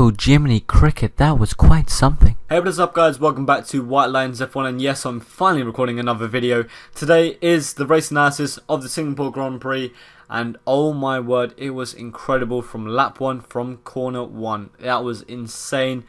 Oh, Jiminy Cricket, that was quite something. Hey, what is up guys, welcome back to White Lions F1, and yes, I'm finally recording another video. Today is the race analysis of the Singapore Grand Prix, and oh my word, it was incredible from lap 1, from corner 1. That was insane.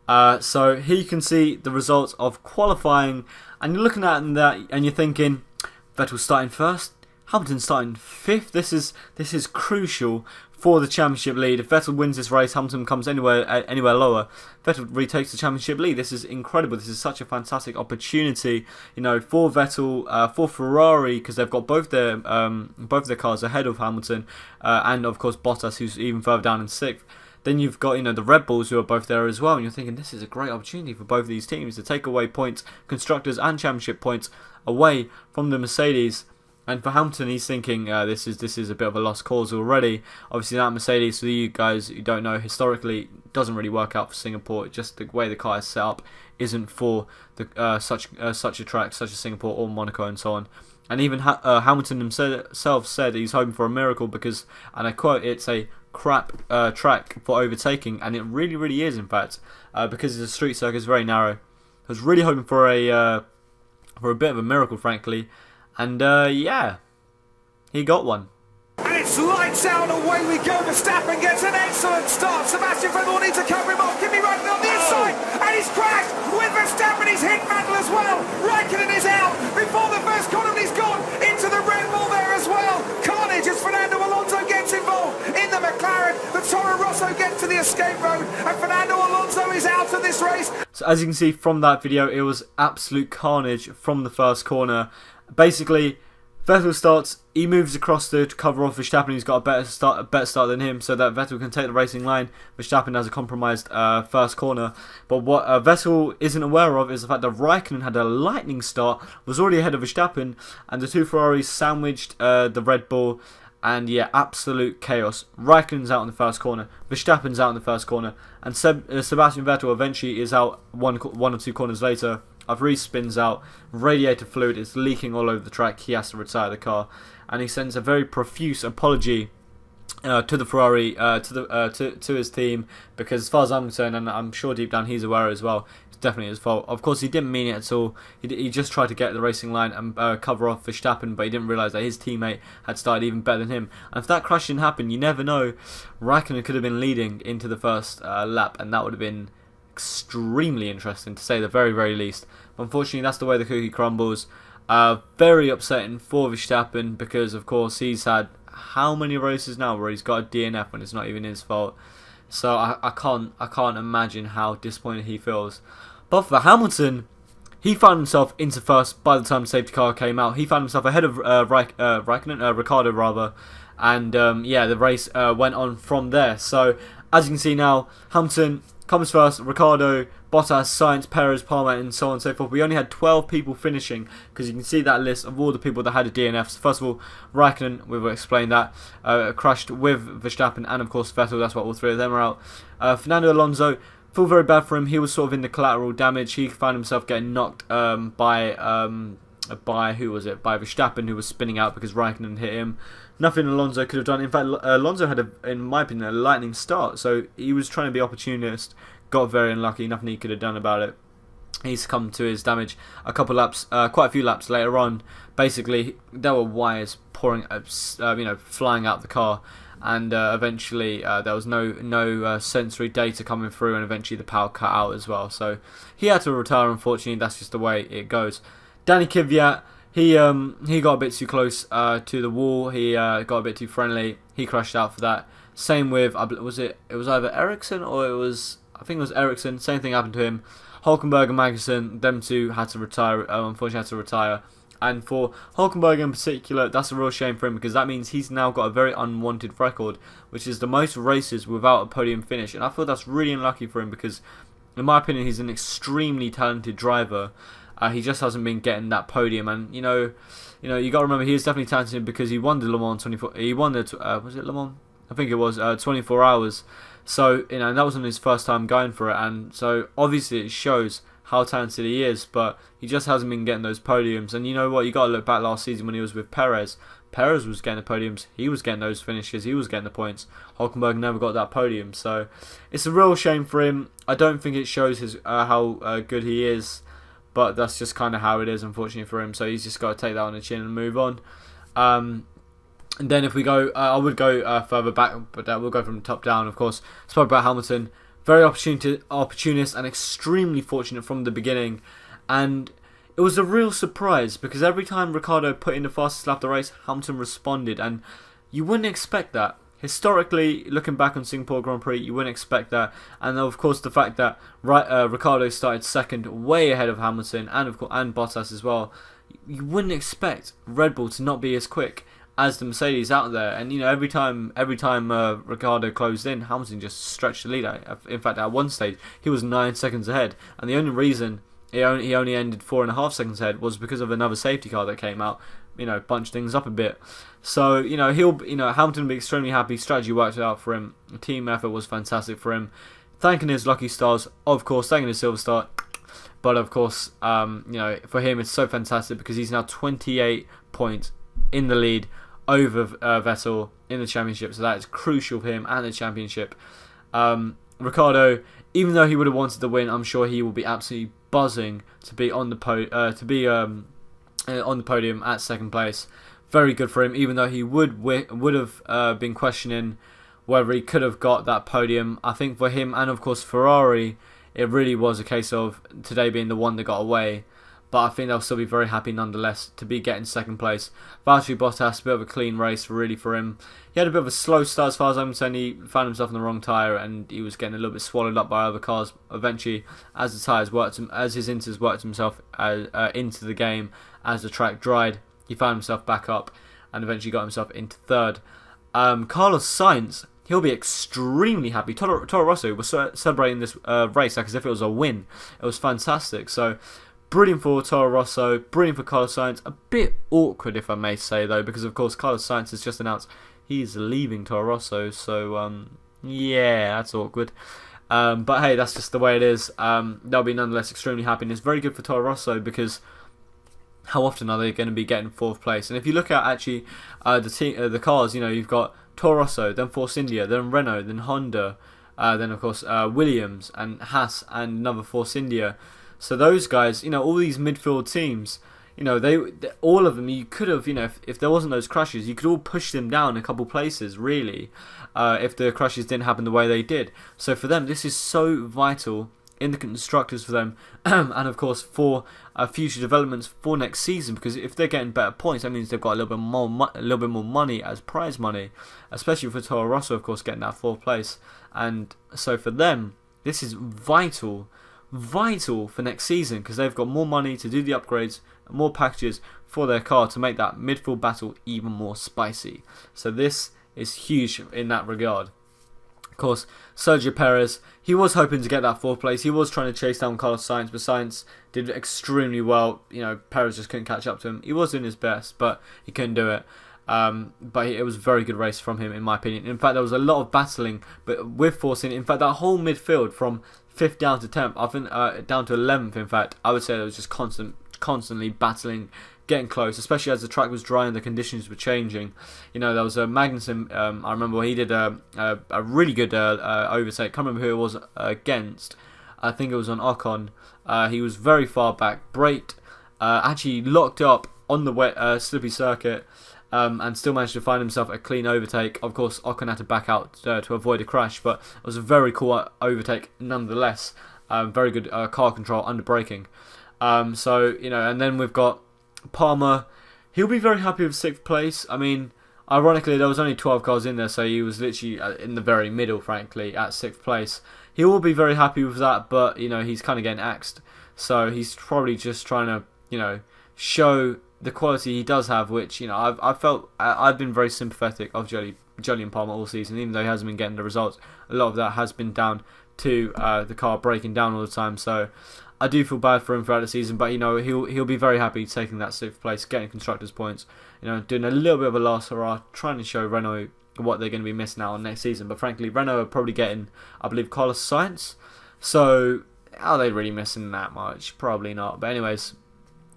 So here you can see the results of qualifying, and you're looking at that and you're thinking, Vettel starting first, Hamilton starting 5th. This is crucial for the championship lead. If Vettel wins this race, Hamilton comes anywhere lower, Vettel retakes the championship lead. This is incredible. This is such a fantastic opportunity, you know, for Vettel, for Ferrari, because they've got both their cars ahead of Hamilton, and of course Bottas, who's even further down in 6th. Then you've got, you know, the Red Bulls who are both there as well, and you're thinking this is a great opportunity for both of these teams to take away points, constructors and championship points, away from the Mercedes. And for Hamilton, he's thinking this is a bit of a lost cause already. Obviously, that Mercedes, for you guys who don't know, historically doesn't really work out for Singapore. Just the way the car is set up isn't for the such a track, such as Singapore or Monaco and so on. And even Hamilton himself said he's hoping for a miracle because, and I quote, it's a crap track for overtaking, and it really is, in fact, because it's a street circuit, it's very narrow. I was really hoping for a bit of a miracle, frankly. And yeah, he got one. And it's lights out, away we go. Verstappen gets an excellent start. Sebastian Vettel will need to cover him off. Kimi Raikkonen on the inside, and he's crashed with Verstappen. He's hit Vettel as well. Raikkonen is out before the first corner, and he's gone into the Red Bull there as well. Carnage as Fernando Alonso gets involved in the McLaren. The Toro Rosso gets to the escape road, and Fernando Alonso is out of this race. So as you can see from that video, it was absolute carnage from the first corner. Basically, Vettel starts, he moves across to cover off Verstappen, who's got a better start than him, so that Vettel can take the racing line. Verstappen has a compromised first corner. But what Vettel isn't aware of is the fact that Raikkonen had a lightning start, was already ahead of Verstappen, and the two Ferraris sandwiched the Red Bull. And yeah, absolute chaos. Raikkonen's out in the first corner, Verstappen's out in the first corner, and Sebastian Vettel eventually is out one or two corners later. After he spins out, radiator fluid is leaking all over the track. He has to retire the car, and he sends a very profuse apology to the Ferrari, to his team, because as far as I'm concerned, and I'm sure deep down he's aware as well, it's definitely his fault. Of course, he didn't mean it at all. He just tried to get the racing line and cover off Verstappen, but he didn't realise that his teammate had started even better than him. And if that crash didn't happen, you never know, Raikkonen could have been leading into the first lap, and that would have been extremely interesting, to say the very least. But unfortunately, that's the way the cookie crumbles. Very upsetting for Verstappen, because of course he's had how many races now where he's got a DNF when it's not even his fault. So I can't imagine how disappointed he feels. But for Hamilton, he found himself into first by the time the safety car came out. He found himself ahead of Ricciardo rather, and yeah, the race went on from there. So as you can see now, Hamilton comes first, Ricciardo, Bottas, Sainz, Perez, Palmer, and so on and so forth. We only had 12 people finishing, because you can see that list of all the people that had a DNF. So first of all, Raikkonen, we've explained that, crashed with Verstappen, and of course Vettel. That's why all three of them are out. Fernando Alonso, feel very bad for him. He was sort of in the collateral damage. He found himself getting knocked by who was it? By Verstappen, who was spinning out because Raikkonen hit him. Nothing Alonso could have done. In fact, Alonso had, in my opinion, a lightning start. So he was trying to be opportunist. Got very unlucky. Nothing he could have done about it. He succumbed to his damage a couple laps, quite a few laps later on. Basically, there were wires pouring, flying out the car, and eventually there was no sensory data coming through, and eventually the power cut out as well. So he had to retire. Unfortunately, that's just the way it goes. Danny Kvyat, he got a bit too close to the wall. He got a bit too friendly. He crashed out for that. Same with, it was either Ericsson or I think it was Ericsson. Same thing happened to him. Hulkenberg and Magnussen, them two had to retire. Unfortunately, had to retire. And for Hulkenberg in particular, that's a real shame for him, because that means he's now got a very unwanted record, which is the most races without a podium finish. And I feel that's really unlucky for him, because in my opinion, he's an extremely talented driver. He just hasn't been getting that podium, and you got to remember, he is definitely talented because he won the Le Mans 24. He won the was it Le Mans? I think it was 24 hours. So and that wasn't his first time going for it, and so obviously it shows how talented he is, but he just hasn't been getting those podiums. And you know what? You got to look back last season when he was with Perez. Perez was getting the podiums, he was getting those finishes, he was getting the points. Hulkenberg never got that podium, so it's a real shame for him. I don't think it shows his how good he is, but that's just kind of how it is, unfortunately for him. So he's just got to take that on the chin and move on. And then if we go, I would go further back, but we'll go from the top down, of course. Spoke about Hamilton, very opportunist and extremely fortunate from the beginning, and it was a real surprise because every time Ricciardo put in the fastest lap of the race, Hamilton responded, and you wouldn't expect that. Historically, looking back on Singapore Grand Prix, you wouldn't expect that, and of course the fact that Ricciardo started second, way ahead of Hamilton, and Bottas as well. You wouldn't expect Red Bull to not be as quick as the Mercedes out there, and every time Ricciardo closed in, Hamilton just stretched the lead. In fact, at one stage he was 9 seconds ahead, and the only reason he only ended 4.5 seconds ahead was because of another safety car that came out, bunched things up a bit. So Hamilton will be extremely happy. Strategy worked out for him. The team effort was fantastic for him. Thanking his lucky stars, of course, thanking his silver star. But of course, for him it's so fantastic because he's now 28 points in the lead over Vettel in the championship. So that is crucial for him and the championship. Ricciardo, even though he would have wanted the win, I'm sure he will be absolutely buzzing to be on the podium at second place. Very good for him, even though he would have been questioning whether he could have got that podium. I think for him and of course Ferrari, it really was a case of today being the one that got away. But I think they'll still be very happy nonetheless to be getting second place. Valtteri Bottas, a bit of a clean race really for him. He had a bit of a slow start as far as I'm concerned. He found himself on the wrong tyre and he was getting a little bit swallowed up by other cars. Eventually, as the tyres worked, as his inters worked himself into the game, as the track dried, he found himself back up and eventually got himself into third. Carlos Sainz, he'll be extremely happy. Toro Rosso was celebrating this race like as if it was a win. It was fantastic. So brilliant for Toro Rosso, brilliant for Carlos Sainz. A bit awkward, if I may say, though, because of course Carlos Sainz has just announced he's leaving Toro Rosso. So yeah, that's awkward. But hey, that's just the way it is. They'll be nonetheless extremely happy, and it's very good for Toro Rosso because how often are they going to be getting fourth place? And if you look at actually the cars, you've got Toro Rosso, then Force India, then Renault, then Honda, then of course Williams and Haas and another Force India. So those guys, all these midfield teams, they all of them, you could have, if there wasn't those crashes, you could all push them down a couple places, really, if the crashes didn't happen the way they did. So for them, this is so vital in the constructors for them, and of course for future developments for next season. Because if they're getting better points, that means they've got a little bit more money as prize money, especially for Toro Rosso, of course, getting that fourth place. And so for them, this is vital for next season because they've got more money to do the upgrades, more packages for their car to make that midfield battle even more spicy. So this is huge in that regard. Of course, Sergio Perez, he was hoping to get that fourth place. He was trying to chase down Carlos Sainz, but Sainz did extremely well. Perez just couldn't catch up to him. He was doing his best, but he couldn't do it. But it was a very good race from him, in my opinion. In fact, there was a lot of battling, but with forcing. In fact, that whole midfield from 5th down to 10th, I think down to 11th. In fact, I would say it was just constantly battling, getting close, especially as the track was dry and the conditions were changing. There was a Magnussen. I remember he did a really good overtake. Can't remember who it was against. I think it was on Ocon. He was very far back, braked, actually locked up on the wet slippy circuit. And still managed to find himself a clean overtake. Of course, Ocon had to back out to avoid a crash, but it was a very cool overtake nonetheless. Very good car control under braking. And then we've got Palmer. He'll be very happy with 6th place. I mean, ironically, there was only 12 cars in there, so he was literally in the very middle, frankly, at 6th place. He will be very happy with that, but, he's kind of getting axed. So he's probably just trying to, show the quality he does have, which I've been very sympathetic of Jolyon Palmer all season, even though he hasn't been getting the results. A lot of that has been down to the car breaking down all the time. So I do feel bad for him throughout the season, but he'll be very happy taking that 6th place, getting constructors points. Doing a little bit of a last hurrah, trying to show Renault what they're going to be missing out on next season. But frankly, Renault are probably getting, I believe, Carlos Sainz. So are they really missing that much? Probably not. But anyways,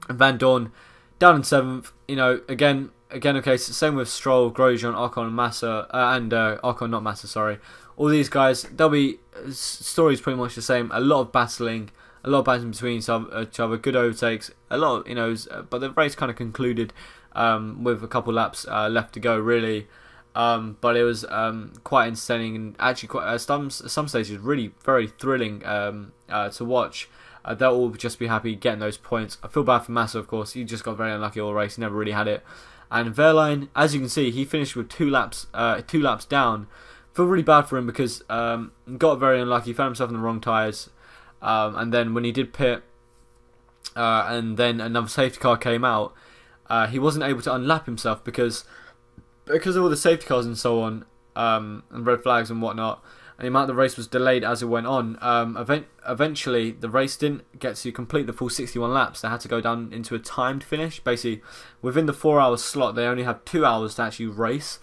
Van Dorn down in 7th, again, again, okay, same with Stroll, Grosjean, Ocon, Massa, Ocon, not Massa, sorry. All these guys, there'll be stories pretty much the same. A lot of battling between each other, good overtakes, a lot, but the race kind of concluded with a couple laps left to go, really. But it was quite entertaining and actually quite some stages really very thrilling to watch. They'll all just be happy getting those points. I feel bad for Massa, of course. He just got very unlucky all race. He never really had it. And Verline, as you can see, he finished with two laps down. Feel really bad for him because got very unlucky. Found himself in the wrong tyres. And then when he did pit, and then another safety car came out, he wasn't able to unlap himself because of all the safety cars and so on, and red flags and whatnot. And the amount the race was delayed as it went on. Eventually, the race didn't get to complete the full 61 laps. They had to go down into a timed finish. Basically, within the 4-hour slot, they only had 2 hours to actually race.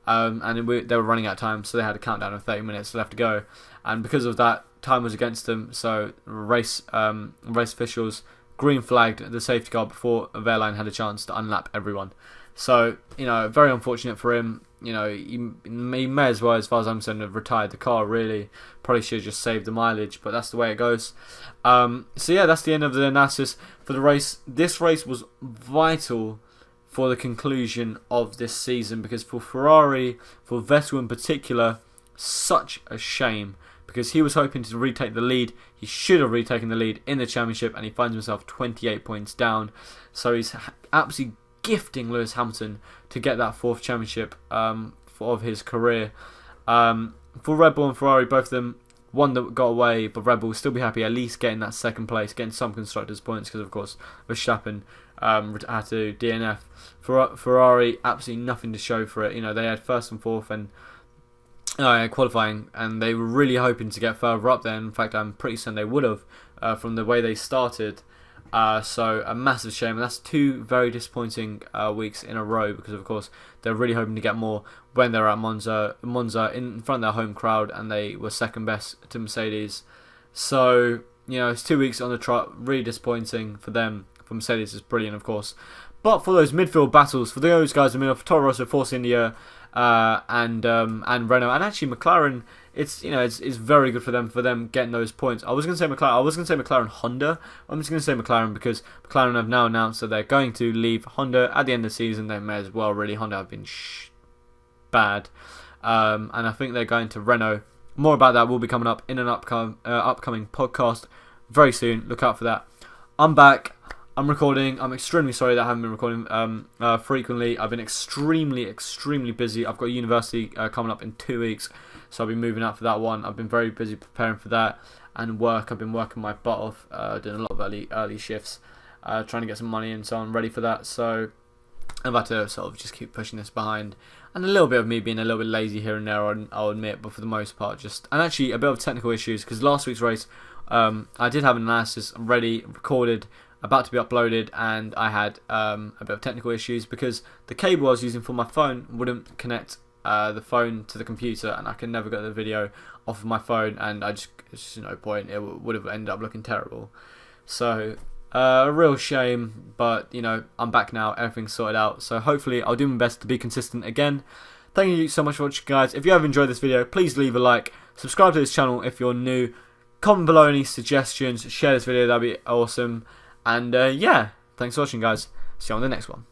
And they were running out of time, so they had a countdown of 30 minutes left to go. And because of that, time was against them. So race officials green flagged the safety car before Verline had a chance to unlap everyone. So, very unfortunate for him. He may as well, as far as I'm concerned, have retired the car, really. Probably should have just saved the mileage, but that's the way it goes. So yeah, that's the end of the analysis for the race. This race was vital for the conclusion of this season, because for Ferrari, for Vettel in particular, such a shame, because he was hoping to retake the lead. He should have retaken the lead in the championship, and he finds himself 28 points down. So he's absolutely gifting Lewis Hamilton to get that 4th championship of his career. For Red Bull and Ferrari, both of them, one that got away, but Red Bull will still be happy at least getting that 2nd place, getting some constructors' points, because of course Verstappen had to DNF. Ferrari, absolutely nothing to show for it. They had 1st and 4th and qualifying, and they were really hoping to get further up there. In fact, I'm pretty certain they would have from the way they started. So a massive shame, and that's 2 very disappointing weeks in a row, because of course they're really hoping to get more when they're at Monza in front of their home crowd, and they were 2nd best to Mercedes. So it's 2 weeks on the trot, really disappointing for them. For Mercedes, is brilliant, of course, but for those midfield battles, for those guys, for Toro Rosso, Force India, and Renault, and actually McLaren, it's very good for them getting those points. I was going to say McLaren Honda. I'm just going to say McLaren because McLaren have now announced that they're going to leave Honda at the end of the season. They may as well, really. Honda have been bad, and I think they're going to Renault. More about that will be coming up in an upcoming podcast very soon. Look out for that. I'm back. I'm recording. I'm extremely sorry that I haven't been recording frequently. I've been extremely busy. I've got university coming up in 2 weeks, so I'll be moving out for that one. I've been very busy preparing for that, and work. I've been working my butt off, doing a lot of early shifts, trying to get some money and so on, ready for that. So I'm about to sort of just keep pushing this behind, and a little bit of me being a little bit lazy here and there, I'll admit, but for the most part, and actually a bit of technical issues, because last week's race, I did have an analysis ready, recorded, about to be uploaded, and I had a bit of technical issues because the cable I was using for my phone wouldn't connect the phone to the computer, and I can never get the video off of my phone, and it's just no point. It would have ended up looking terrible. So a real shame, but I'm back now. Everything's sorted out. So hopefully I'll do my best to be consistent again. Thank you so much for watching, guys. If you have enjoyed this video, please leave a like. Subscribe to this channel if you're new. Comment below any suggestions. Share this video. That'd be awesome. And yeah, thanks for watching, guys. See you on the next one.